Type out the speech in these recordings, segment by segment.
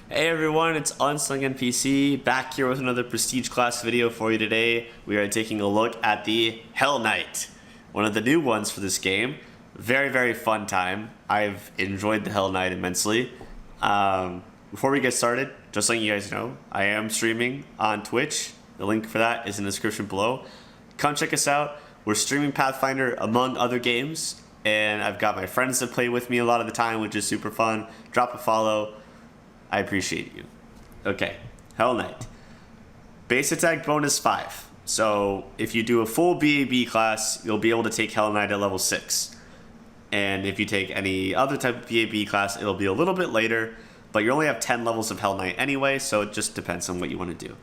Hey everyone, it's Unsung NPC back here with another Prestige class video for you today. We are taking a look at the Hellknight, one of the new ones for this game. Very fun time. I've enjoyed the Hellknight immensely. Before we get started, just letting you guys know, I am streaming on Twitch. The link for that is in the description below. Come check us out. We're streaming Pathfinder among other games, and I've got my friends that play with me a lot of the time, which is super fun. Drop a follow. I appreciate you. Okay, Hellknight. Base attack bonus 5. So if you do a full BAB class, you'll be able to take Hellknight at level 6. And if you take any other type of BAB class, it'll be a little bit later, but you only have 10 levels of Hellknight anyway, so it just depends on what you want to do.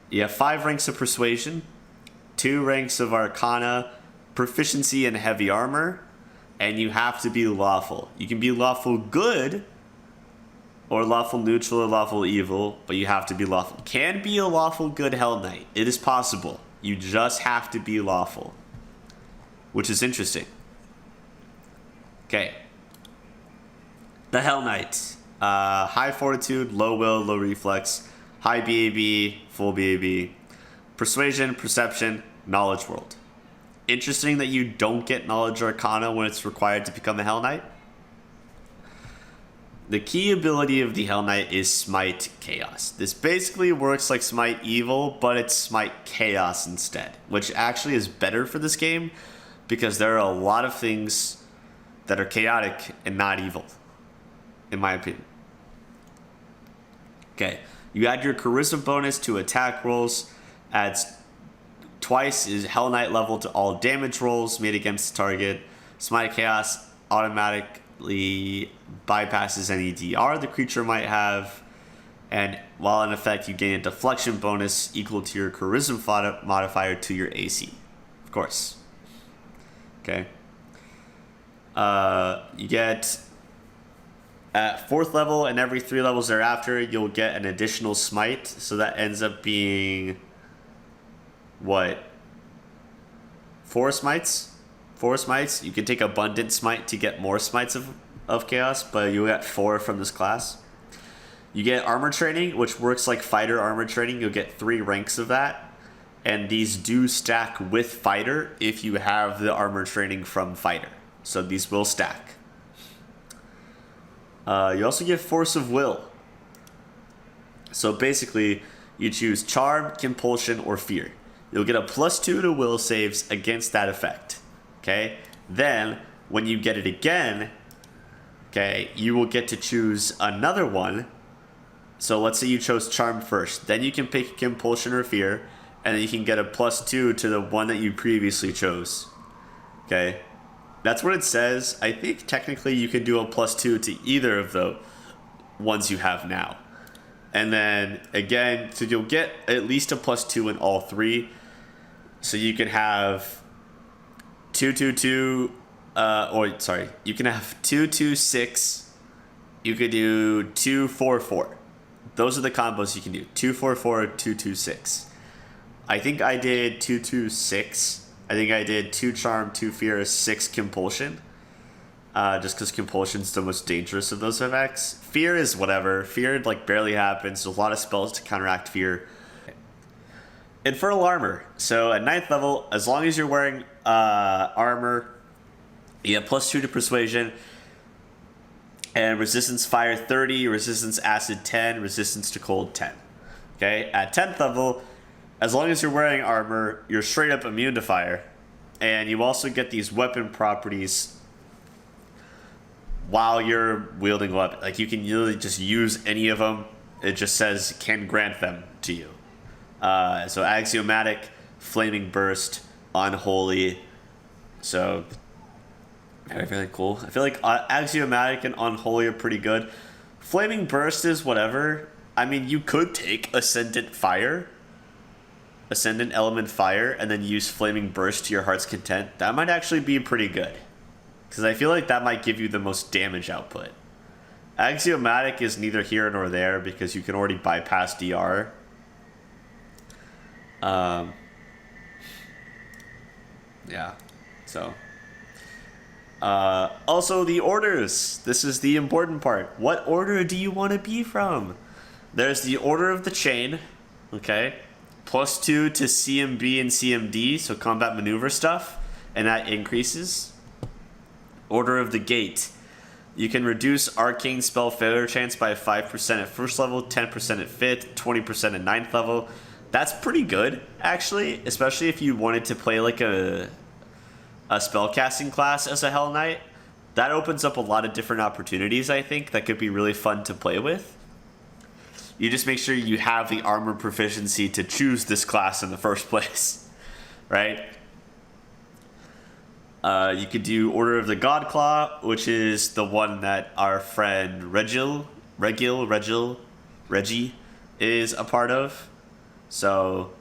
You have 5 ranks of Persuasion, 2 ranks of Arcana, Proficiency in Heavy Armor, and you have to be lawful. You can be lawful good, or lawful neutral, or lawful evil, but you have to be lawful. Can be a lawful good Hellknight. It is possible. You just have to be lawful, which is interesting. Okay. The Hellknight. High Fortitude, Low Will, Low Reflex, High BAB, Full BAB, Persuasion, Perception, Knowledge World. Interesting that you don't get Knowledge Arcana when it's required to become a Hellknight. The key ability of the Hellknight is Smite Chaos. This basically works like Smite Evil, but it's Smite Chaos instead, which actually is better for this game because there are a lot of things that are chaotic and not evil, in my opinion. Okay, you add your Charisma bonus to attack rolls, adds twice is Hellknight level to all damage rolls made against the target. Smite Chaos automatically bypasses any DR the creature might have, and while in effect you gain a deflection bonus equal to your charisma modifier to your AC, of course. Okay. You get at 4th level and every 3 levels thereafter you'll get an additional smite, so that ends up being what, 4 smites? 4 smites. You can take Abundant Smite to get more smites of chaos, but you get 4 from this class. You get armor training, which works like fighter armor training. You'll get 3 ranks of that, and these do stack with fighter if you have the armor training from fighter, so these will stack. You also get Force of Will. So basically you choose Charm, Compulsion, or Fear. You'll get a +2 to will saves against that effect. Okay, then when you get it again, okay, you will get to choose another one. So let's say you chose Charm first, then you can pick Compulsion or Fear, and then you can get a +2 to the one that you previously chose. Okay, that's what it says. I think technically you can do a +2 to either of the ones you have now. And then again, so you'll get at least a +2 in all 3. So you can have 2-2-2, you can have 2-2-6. You could do 2-4-4. Those are the combos you can do. 2-4-4, 2-2-6. I think I did 2-2-6. I think I did 2 Charm, 2 Fear, 6 Compulsion. Just because Compulsion's the most dangerous of those effects. Fear is whatever. Fear like barely happens. There's a lot of spells to counteract Fear. Infernal Armor. So at 9th level, as long as you're wearing armor, you have +2 to Persuasion, and Resistance Fire 30, Resistance Acid 10, Resistance to Cold 10. Okay, at 10th level, as long as you're wearing armor, you're straight up immune to fire, and you also get these weapon properties while you're wielding a weapon. Like you can literally just use any of them. It just says can grant them to you. So Axiomatic, Flaming Burst, Unholy. So very cool. I feel like Axiomatic and Unholy are pretty good. Flaming Burst is whatever. I mean, you could take Ascendant Element Fire, and then use Flaming Burst to your heart's content. That might actually be pretty good, because I feel like that might give you the most damage output. Axiomatic is neither here nor there because you can already bypass DR. Yeah, so Also, the orders. This is the important part. What order do you want to be from? There's the Order of the Chain, okay? +2 to CMB and CMD, so combat maneuver stuff, and that increases. Order of the Gate. You can reduce arcane spell failure chance by 5% at first level, 10% at 5th, 20% at 9th level. That's pretty good, actually, especially if you wanted to play like a spellcasting class as a Hellknight. That opens up a lot of different opportunities, I think, that could be really fun to play with. You just make sure you have the armor proficiency to choose this class in the first place, right? You could do Order of the Godclaw, which is the one that our friend Reggie is a part of. So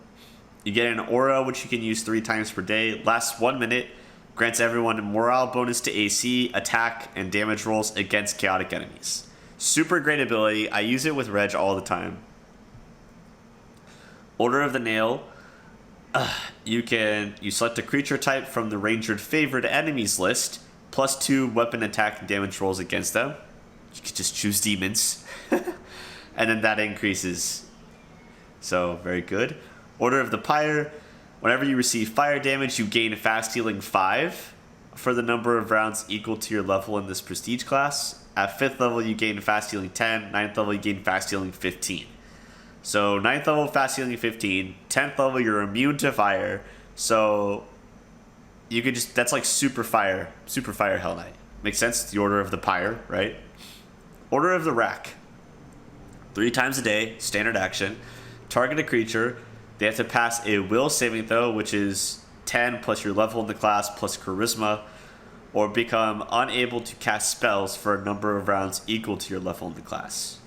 you get an aura, which you can use 3 times per day, lasts 1 minute, grants everyone a morale bonus to AC, attack, and damage rolls against chaotic enemies. Super great ability. I use it with Reg all the time. Order of the Nail. You select a creature type from the Rangered Favored Enemies list, +2 weapon attack and damage rolls against them. You could just choose demons. And then that increases. So, very good. Order of the Pyre. Whenever you receive fire damage, you gain fast healing 5 for the number of rounds equal to your level in this prestige class. At 5th level, you gain fast healing 10. 9th level, you gain fast healing 15. So 9th level, fast healing 15. 10th level, you're immune to fire. So you could just, that's like super fire Hellknight. Makes sense? It's the Order of the Pyre, right? Order of the Rack. 3 times a day, standard action. Target a creature. They have to pass a will saving throw, which is 10 plus your level in the class plus charisma, or become unable to cast spells for a number of rounds equal to your level in the class.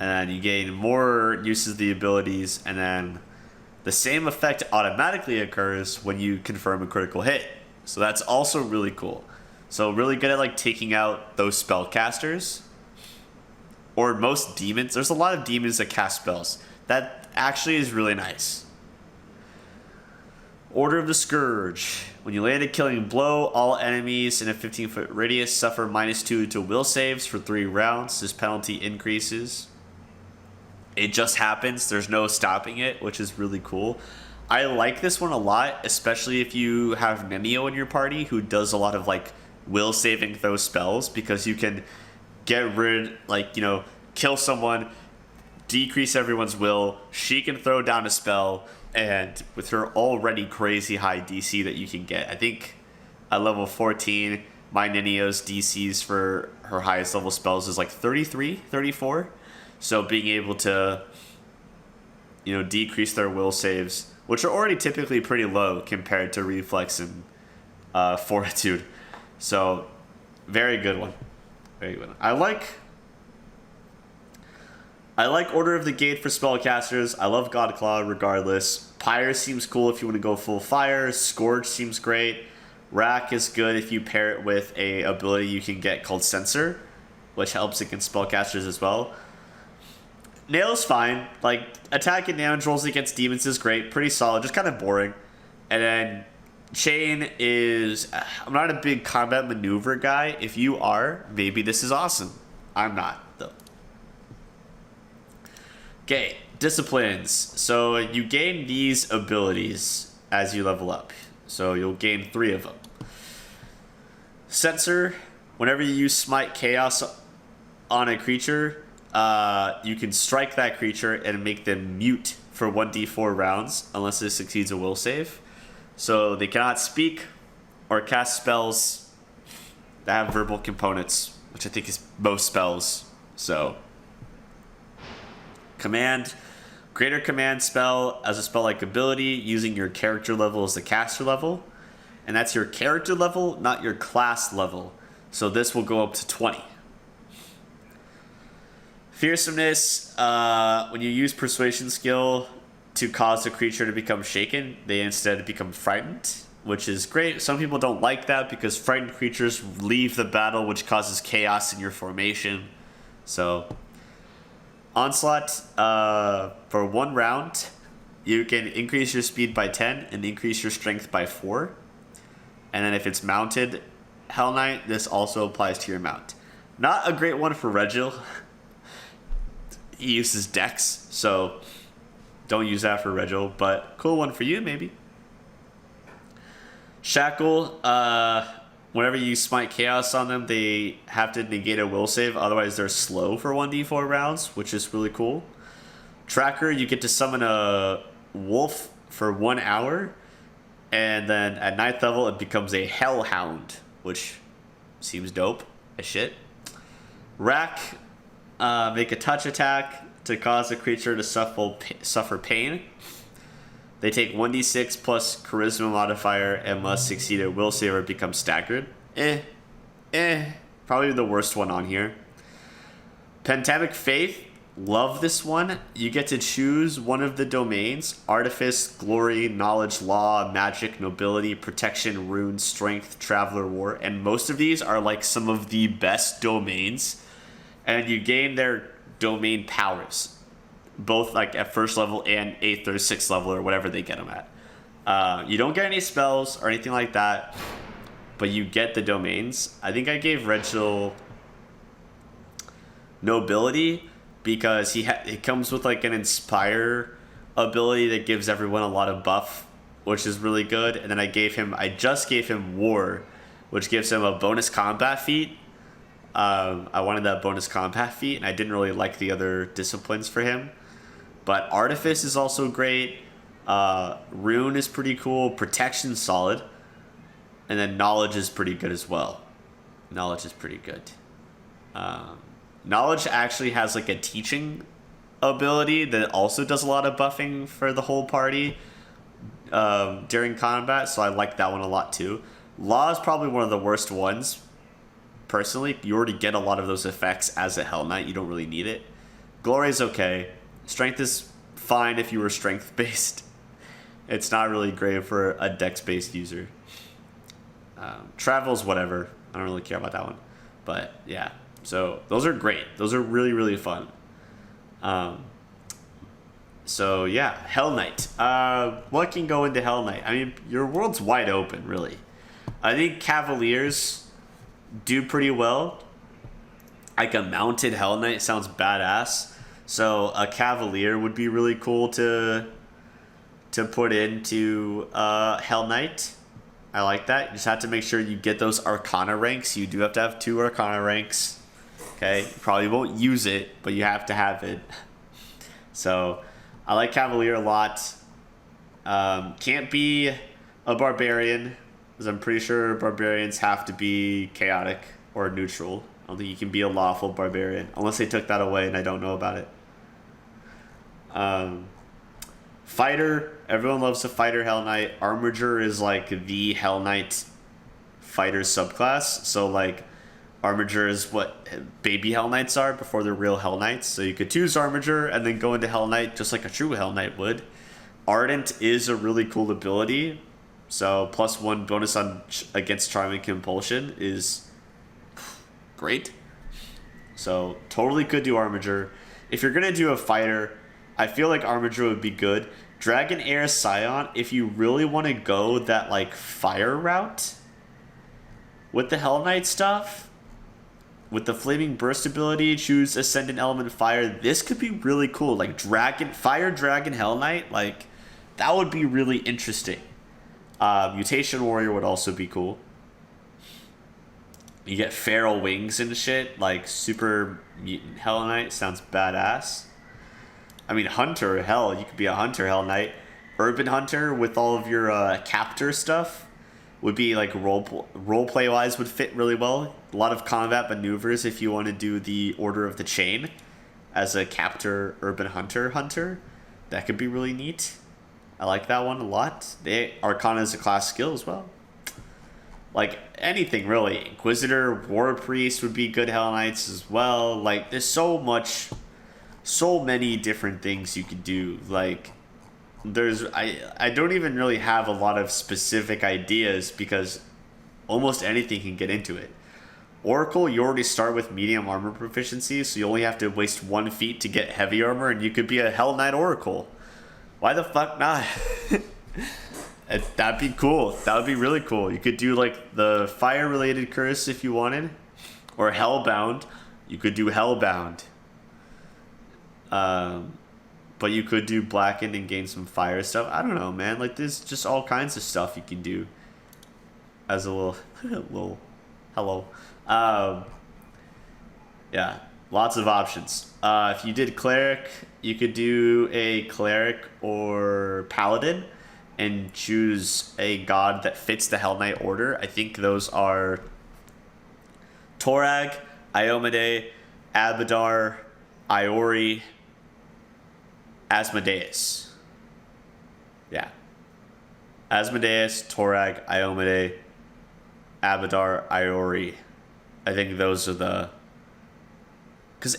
And you gain more uses of the abilities, and then the same effect automatically occurs when you confirm a critical hit. So that's also really cool. So really good at like taking out those spellcasters. Or most demons. There's a lot of demons that cast spells. That actually is really nice. Order of the Scourge. When you land a killing blow, all enemies in a 15-foot radius suffer -2 to will saves for 3 rounds. This penalty increases. It just happens. There's no stopping it, which is really cool. I like this one a lot, especially if you have Nenio in your party who does a lot of like will saving throw spells, because you can get rid, like, you know, kill someone, decrease everyone's will. She can throw down a spell. And with her already crazy high DC that you can get, I think at level 14, my Nenio's DCs for her highest level spells is like 33, 34. So being able to, you know, decrease their will saves, which are already typically pretty low compared to reflex and fortitude. So very good one. Very good one. I like Order of the Gate for spellcasters. I love Godclaw regardless. Pyre seems cool if you want to go full fire. Scourge seems great. Rack is good if you pair it with a ability you can get called Censor, which helps against spellcasters as well. Nail's fine. Like, attack and damage rolls against demons is great. Pretty solid. Just kind of boring. And then Chain is... I'm not a big combat maneuver guy. If you are, maybe this is awesome. I'm not, though. Okay, disciplines. So you gain these abilities as you level up. So you'll gain 3 of them. Censor. Whenever you use Smite Chaos on a creature, you can strike that creature and make them mute for 1d4 rounds unless it succeeds a will save. So they cannot speak or cast spells that have verbal components, which I think is most spells. So... Command. Greater command spell as a spell-like ability using your character level as the caster level. And that's your character level, not your class level. So this will go up to 20. Fearsomeness. When you use persuasion skill to cause the creature to become shaken, they instead become frightened, which is great. Some people don't like that because frightened creatures leave the battle, which causes chaos in your formation. So... Onslaught, for 1 round, you can increase your speed by 10 and increase your strength by 4. And then if it's mounted, Hell Knight, this also applies to your mount. Not a great one for Regil. He uses Dex, so don't use that for Regil, but cool one for you, maybe. Shackle, whenever you smite Chaos on them, they have to negate a will save, otherwise they're slow for 1d4 rounds, which is really cool. Tracker, you get to summon a wolf for 1 hour, and then at 9th level it becomes a Hellhound, which seems dope as shit. Rack, make a touch attack to cause a creature to suffer pain. They take 1d6 plus charisma modifier and must succeed a will save or become staggered. Probably the worst one on here. Pentamic Faith, love this one. You get to choose one of the domains: Artifice, Glory, Knowledge, Law, Magic, Nobility, Protection, Rune, Strength, Traveler, War. And most of these are like some of the best domains. And you gain their domain powers, both like at 1st level and 8th or 6th level or whatever they get them at. You don't get any spells or anything like that, but you get the domains. I think I gave Regil Nobility because it comes with like an Inspire ability that gives everyone a lot of buff, which is really good. And then I just gave him War, which gives him a bonus combat feat. I wanted that bonus combat feat, and I didn't really like the other disciplines for him. But Artifice is also great. Rune is pretty cool. Protection's solid. And then Knowledge is pretty good as well. Knowledge is pretty good. Knowledge actually has like a teaching ability that also does a lot of buffing for the whole party during combat, so I like that one a lot too. Law is probably one of the worst ones. Personally, you already get a lot of those effects as a Hell Knight. You don't really need it. Glory is okay. Strength is fine if you were strength-based. It's not really great for a dex-based user. Travel's whatever. I don't really care about that one. But yeah, so those are great. Those are really, really fun. So yeah, Hell Knight. What can go into Hell Knight? I mean, your world's wide open, really. I think Cavaliers do pretty well. Like a mounted Hell Knight sounds badass. So a Cavalier would be really cool to put into Hell Knight. I like that. You just have to make sure you get those Arcana ranks. You do have to have 2 Arcana ranks. Okay, you probably won't use it, but you have to have it. So I like Cavalier a lot. Can't be a Barbarian, because I'm pretty sure Barbarians have to be chaotic or neutral. I don't think you can be a lawful Barbarian, unless they took that away and I don't know about it. Fighter, everyone loves a Fighter Hell Knight. Armiger is like the Hell Knight fighter subclass. So like Armiger is what baby Hell Knights are before they're real Hell Knights. So you could choose Armiger and then go into Hell Knight just like a true Hell Knight would. Ardent is a really cool ability. So +1 bonus on against Charming Compulsion is great. So totally could do Armiger. If you're gonna do a fighter, I feel like Armiger would be good. Dragon Heir Scion, if you really want to go that like fire route with the Hell Knight stuff, with the Flaming Burst ability, choose Ascendant Element Fire. This could be really cool. Like Fire Dragon Hell Knight, like that would be really interesting. Mutation Warrior would also be cool. You get Feral Wings and shit, like Super Mutant Hell Knight sounds badass. I mean, Hunter, hell, you could be a Hunter Hell Knight. Urban Hunter with all of your captor stuff would be like roleplay wise would fit really well. A lot of combat maneuvers if you want to do the Order of the Chain as a captor Urban Hunter. That could be really neat. I like that one a lot. Arcana is a class skill as well. Like anything really. Inquisitor, War Priest would be good Hell Knights as well. Like there's so many different things you could do. Like I don't even really have a lot of specific ideas because almost anything can get into it. Oracle, you already start with medium armor proficiency, so you only have to waste 1 feat to get heavy armor, and you could be a Hell Knight Oracle. Why the fuck not? That'd be cool. That would be really cool. You could do like the fire-related curse if you wanted, or Hellbound. You could do Hellbound. But you could do Blackened and gain some fire stuff. I don't know, man. Like, there's just all kinds of stuff you can do as a little, little hello. Yeah, lots of options. If you did Cleric, you could do a Cleric or Paladin and choose a god that fits the Hellknight order. I think those are Torag, Iomade, Abadar, Iori, Asmodeus. Yeah. Asmodeus, Torag, Iomade, Abadar, Iori. I think those are the... Because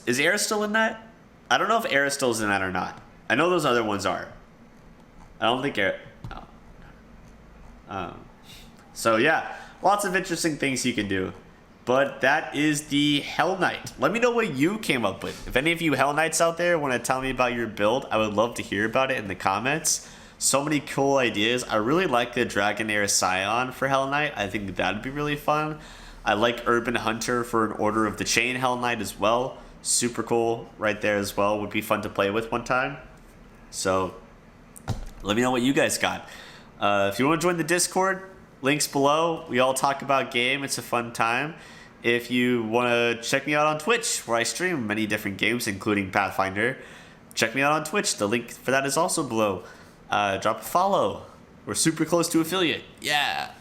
is Eris still in that? I don't know if Eris still is in that or not. I know those other ones are. I don't think Eris... So yeah, lots of interesting things you can do. But that is the Hellknight. Let me know what you came up with. If any of you Hellknights out there want to tell me about your build, I would love to hear about it in the comments. So many cool ideas. I really like the Dragonair Scion for Hellknight. I think that'd be really fun. I like Urban Hunter for an Order of the Chain Hellknight as well. Super cool right there as well. Would be fun to play with one time. So let me know what you guys got. If you want to join the Discord, links below. We all talk about game. It's a fun time. If you want to check me out on Twitch, where I stream many different games, including Pathfinder, check me out on Twitch. The link for that is also below. Drop a follow. We're super close to affiliate. Yeah.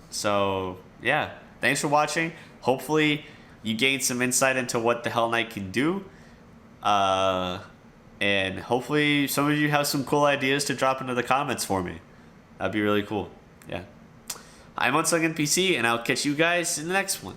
So, yeah. Thanks for watching. Hopefully, you gained some insight into what the Hellknight can do. And hopefully, some of you have some cool ideas to drop into the comments for me. That'd be really cool. Yeah. I'm WotR PC, and I'll catch you guys in the next one.